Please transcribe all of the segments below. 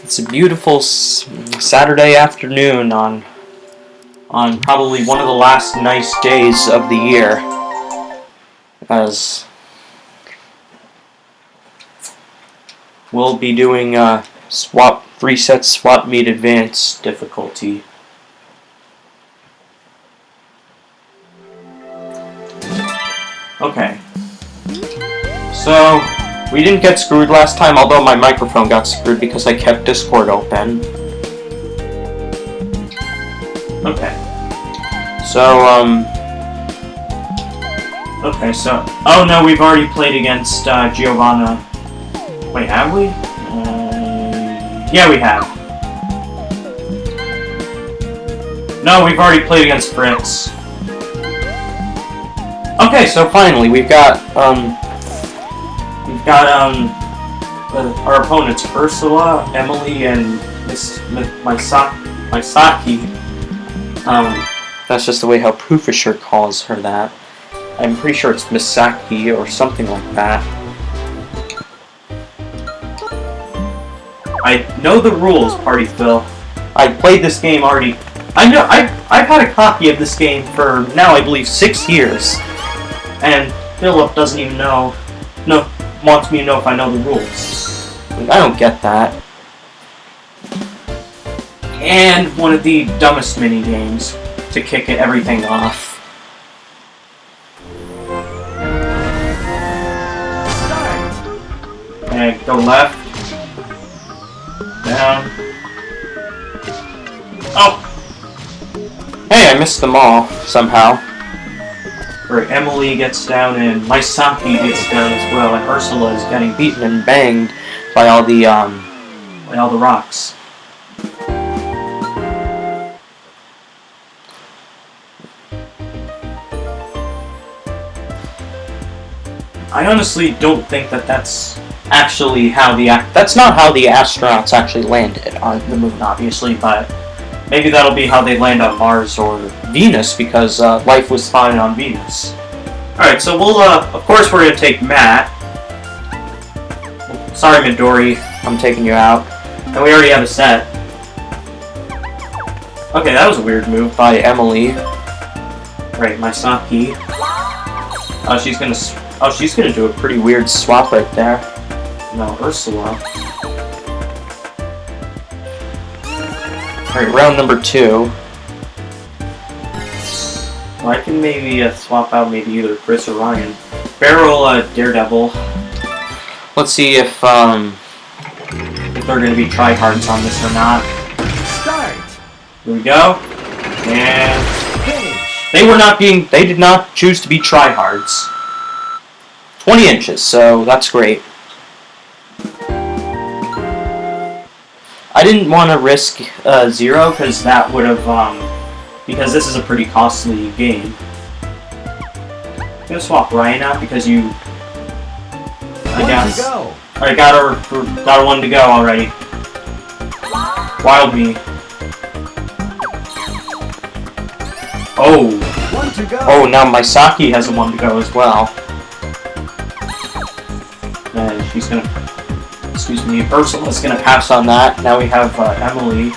It's a beautiful Saturday afternoon on probably one of the last nice days of the year, as we'll be doing reset swap meet advanced difficulty. Okay, so we didn't get screwed last time, although my microphone got screwed because I kept Discord open. Okay. So, oh no, we've already played against Giovanna. Wait, have we? Yeah, we have. No, we've already played against Fritz. Okay, so finally, we've got our opponents Ursula, Emily, and Misaki. That's just the way how Poofisher calls her that. I'm pretty sure it's Misaki or something like that. I know the rules, Party Phil. I played this game already. I know I've had a copy of this game for now, I believe, 6 years. And Philip doesn't even know. Wants me to know if I know the rules. Like, I don't get that. And one of the dumbest mini games to kick everything off. And go left. Down. Oh! Hey, I missed them all somehow. Where Emily gets down and Misaki gets down as well, and Ursula is getting beaten and banged by all the rocks. I honestly don't think that's actually how that's not how the astronauts actually landed on the moon, obviously, but maybe that'll be how they land on Mars or Venus, because life was spotted on Venus. Alright, so we'll, of course we're going to take Matt. Sorry, Midori, I'm taking you out. And we already have a set. Okay, that was a weird move by Emily. Right, Misaki. She's gonna do a pretty weird swap right there. No, Ursula. Alright, round number 2. Well, I can maybe swap out maybe either Chris or Ryan. Barrel Daredevil. Let's see if they're gonna be tryhards on this or not. Start. Here we go. And they did not choose to be tryhards. 20 inches, so that's great. I didn't want to risk 0 because that would have because this is a pretty costly game. I'm gonna swap Ryan out because I guess I got her one to go already. Wild me. Oh. One to go. Oh, now Misaki has a 1 to go as well. And she's gonna. Excuse me, Ursula's gonna pass on that. Now we have Emily.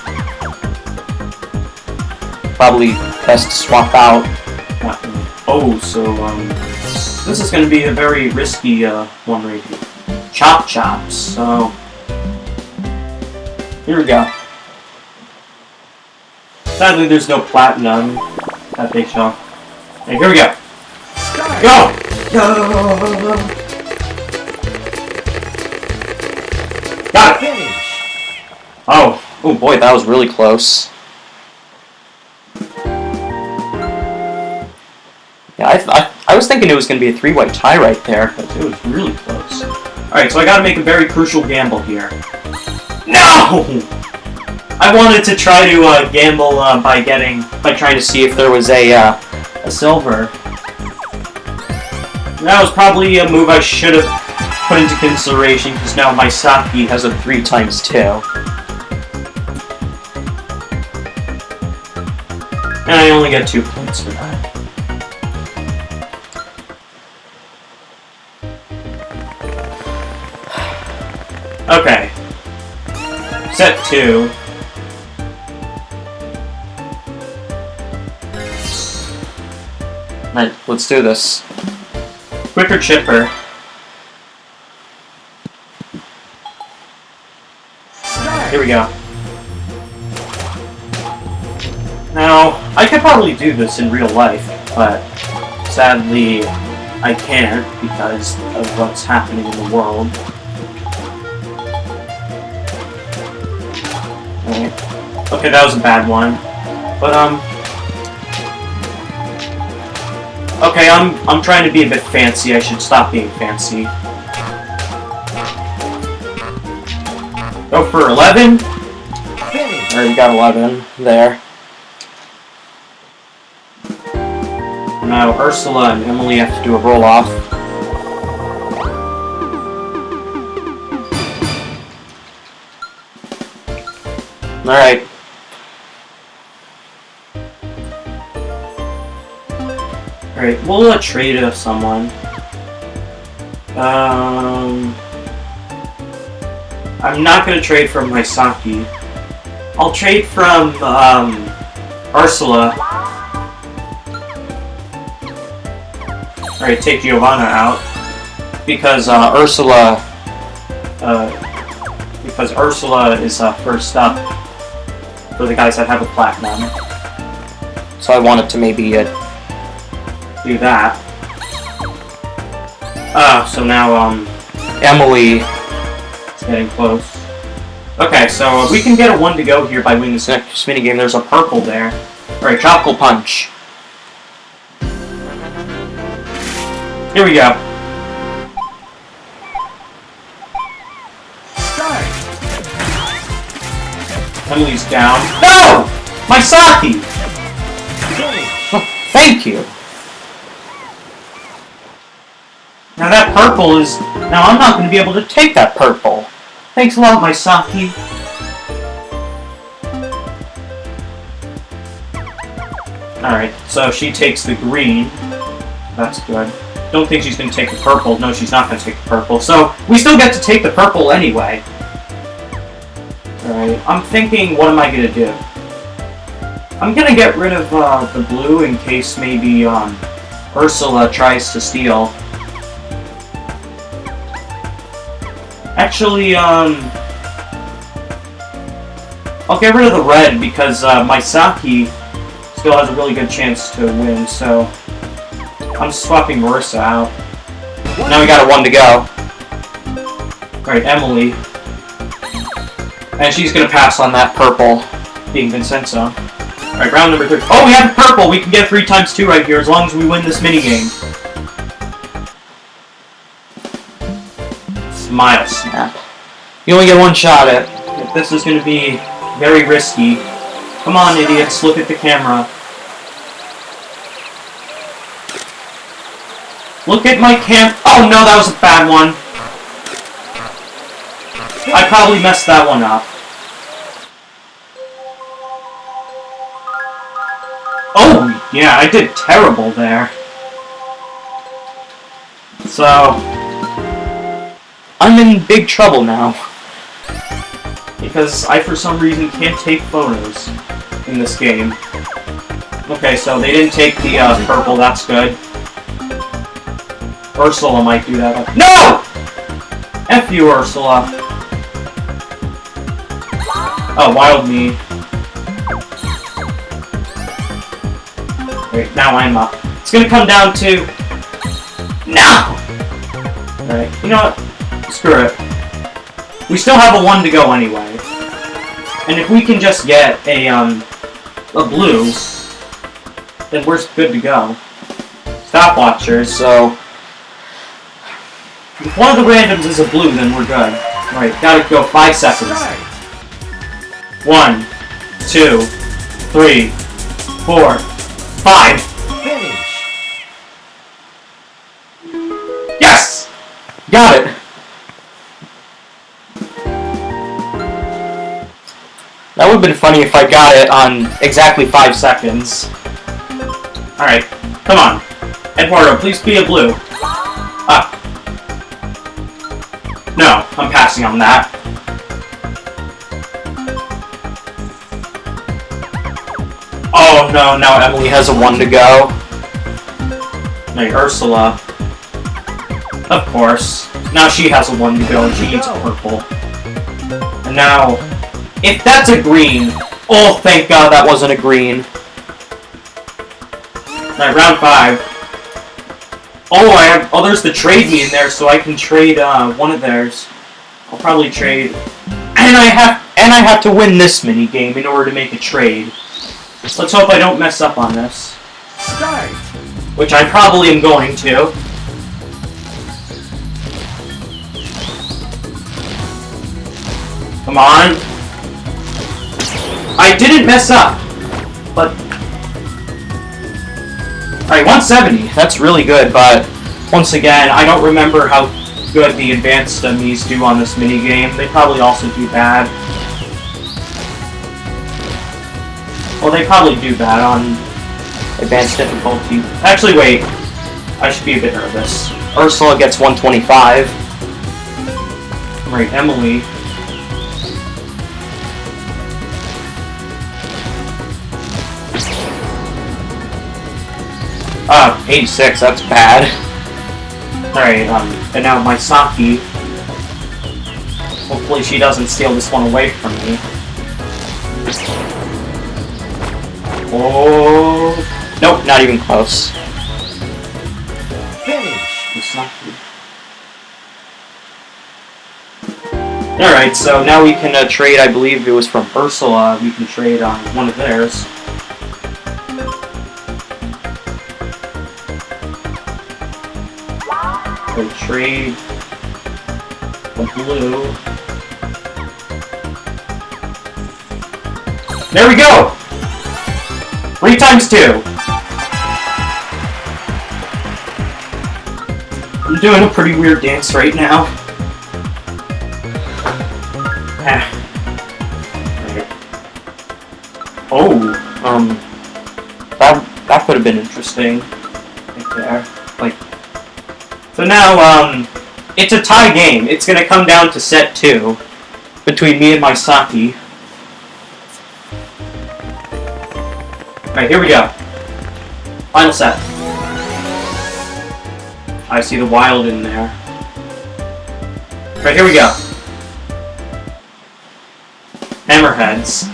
Probably best to swap out. Oh, so this is gonna be a very risky one right here. Chops. So here we go. Sadly, there's no platinum that they show. And here we go. Go. Got it! Oh boy, that was really close. Yeah, I was thinking it was going to be a 3-way tie right there, but it was really close. Alright, so I gotta make a very crucial gamble here. No! I wanted to try to gamble by trying to see if there was a silver. That was probably a move I should have put into consideration, because now Misaki has a 3x2. And I only get 2 points for that. Okay. Set 2. Alright, let's do this. Quicker chipper. Here we go. Now, I could probably do this in real life, but sadly, I can't because of what's happening in the world. Right. Okay, that was a bad one. But, okay, I'm trying to be a bit fancy. I should stop being fancy. Go for 11. Alright, we got 11 there. Now Ursula and Emily have to do a roll-off. Alright. Alright, we'll trade of someone. I'm not gonna trade from Misaki. I'll trade from, Ursula. Alright, take Giovanna out. Because, Ursula is, first up for the guys that have a platinum. So I wanted to maybe, do that. So now, Emily is getting close. Okay, so we can get a 1 to go here by winning this next minigame. There's a purple there. Alright, Tropical Punch. Here we go. Emily's down. No! Misaki! Oh, thank you. Now that purple is... Now I'm not going to be able to take that purple. Thanks a lot, Misaki. Alright, so she takes the green. That's good. Don't think she's going to take the purple. No, she's not going to take the purple. So, we still get to take the purple anyway. Alright, I'm thinking, what am I going to do? I'm going to get rid of the blue in case maybe Ursula tries to steal. Actually, I'll get rid of the red because Misaki still has a really good chance to win, so I'm swapping Marissa out. Now we got a 1 to go. Alright, Emily. And she's gonna pass on that purple, being Vincenzo. Alright, round number 3. Oh, we have purple! We can get 3 times 2 right here as long as we win this minigame. Smile snap. You only get 1 shot at it. This is gonna be very risky. Come on, idiots, look at the camera. Look at my cam- Oh no, that was a bad one. I probably messed that one up. Oh, yeah, I did terrible there. So, I'm in big trouble now. Because I, for some reason, can't take photos in this game. Okay, so they didn't take the purple, that's good. Ursula might do that. No! F you, Ursula. Oh, wild me. Wait, now I'm up. It's gonna come down to... No! Alright, you know what? Screw it. We still have a 1 to go anyway. And if we can just get a blue, then we're good to go. Stopwatchers, so... If one of the randoms is a blue, then we're good. Alright, gotta go 5 seconds. 1, 2, 3, 4, 5. Finish. Yes! Got it! That would have been funny if I got it on exactly 5 seconds. Alright, come on. Eduardo, please be a blue. Up. No, I'm passing on that. no, now Emily has a 1 to go. Now Ursula. Of course. Now she has a 1 to go and she needs a purple. And now, if that's a green, oh thank God that wasn't a green. Alright, round 5. Oh, there's the trade me in there, so I can trade one of theirs. I'll probably trade, and I have to win this mini game in order to make a trade. Let's hope I don't mess up on this. Start. Which I probably am going to. Come on. I didn't mess up, but. Alright, 170. That's really good, but once again, I don't remember how good the advanced enemies do on this minigame. They probably also do bad. Well, they probably do bad on advanced difficulty. Actually, wait. I should be a bit nervous. Ursula gets 125. Right, Emily. 86, that's bad. Alright, and now Misaki. Hopefully she doesn't steal this one away from me. Oh, nope, not even close. Finish! Misaki. Alright, so now we can trade, I believe it was from Ursula, we can trade on one of theirs. So trade the blue. There we go! 3 times 2. I'm doing a pretty weird dance right now. Oh, that could have been interesting. Right there. Like, so now, it's a tie game. It's gonna come down to set 2 between me and Misaki. Alright, here we go. Final set. I see the wild in there. Alright, here we go. Hammerheads.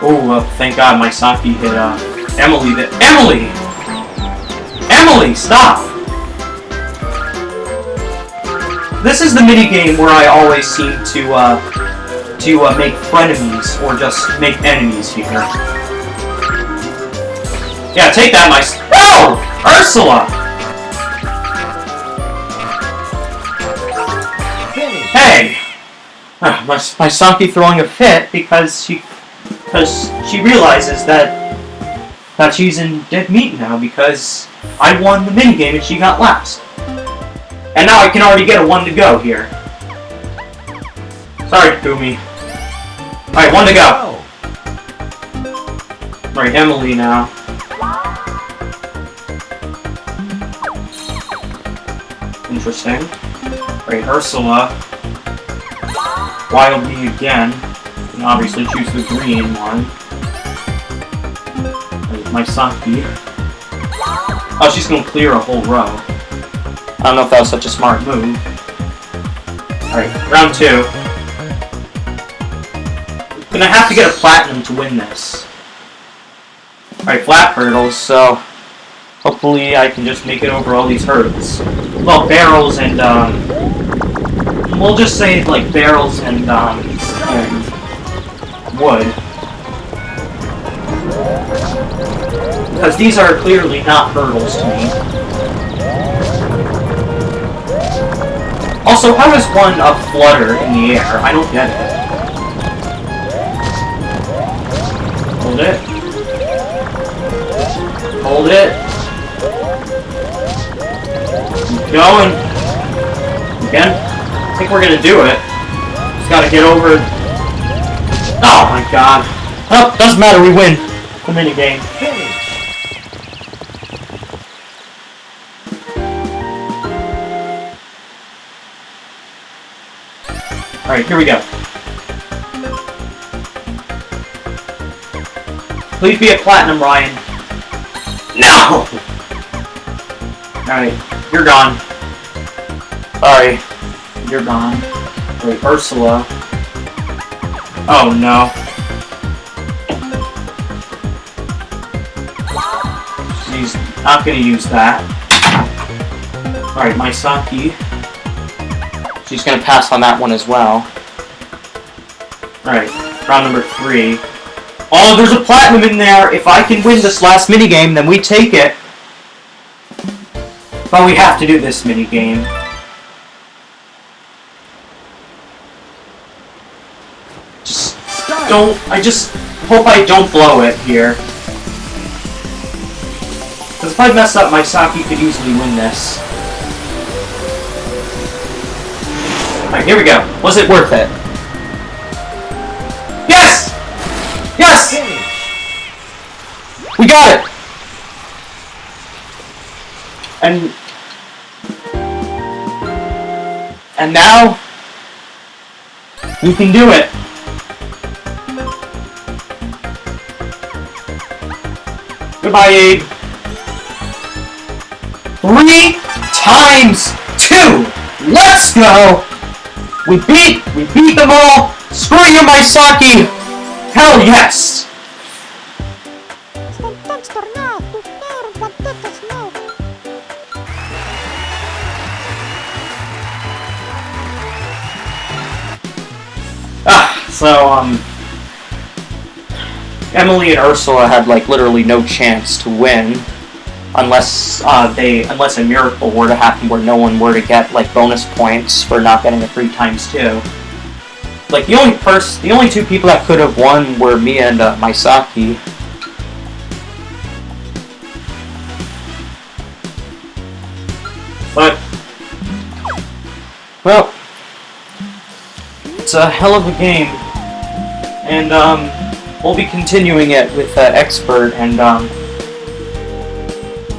Oh, thank God Misaki hit Emily. Emily! Emily, stop! This is the minigame where I always seem to make frenemies or just make enemies here. Yeah, take that, Oh! Ursula! Hey! Misaki throwing a fit because she realizes that she's in dead meat now because I won the minigame and she got last. And now I can already get a 1 to go here. Sorry, Kumi. Alright, 1 to go. Alright, Emily now. Interesting. Alright, Ursula. Wild me again. And obviously choose the green one. Misaki. Oh, she's gonna clear a whole row. I don't know if that was such a smart move. Alright, round 2. Gonna have to get a platinum to win this. Alright, flat hurdles, so hopefully I can just make it over all these hurdles. Well, barrels and, we'll just say, like, barrels and wood. Because these are clearly not hurdles to me. Also, how is one a flutter in the air? I don't get it. Hold it. Hold it. Keep going. Again. I think we're gonna do it. Just gotta get over. Oh my God. Oh, doesn't matter. We win the minigame. Alright, here we go. Please be a platinum, Ryan. No! Alright, you're gone. Sorry. You're gone. Wait, Ursula. Oh no. She's not gonna use that. Alright, Misaki. She's gonna pass on that one as well. Alright, round number 3. Oh, there's a platinum in there! If I can win this last minigame, then we take it. But we have to do this minigame. I just hope I don't blow it here. Because if I mess up, Misaki could easily win this. Alright, here we go. Was it worth it? Yes! Yes! We got it! And now we can do it. Goodbye, Abe. 3 times 2. Let's go. We beat them all. Screw you, Misaki. Hell yes. Emily and Ursula had like literally no chance to win unless unless a miracle were to happen where no one were to get like bonus points for not getting a 3 times 2. Like the only 2 people that could have won were me and Misaki. But well, it's a hell of a game, and we'll be continuing it with Expert, and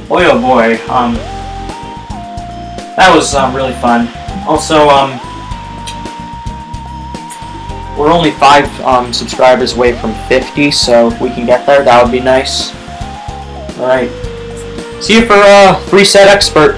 boy oh boy, that was really fun. Also, we're only 5 subscribers away from 50, so if we can get there, that would be nice. Alright, see you for 3 set Expert.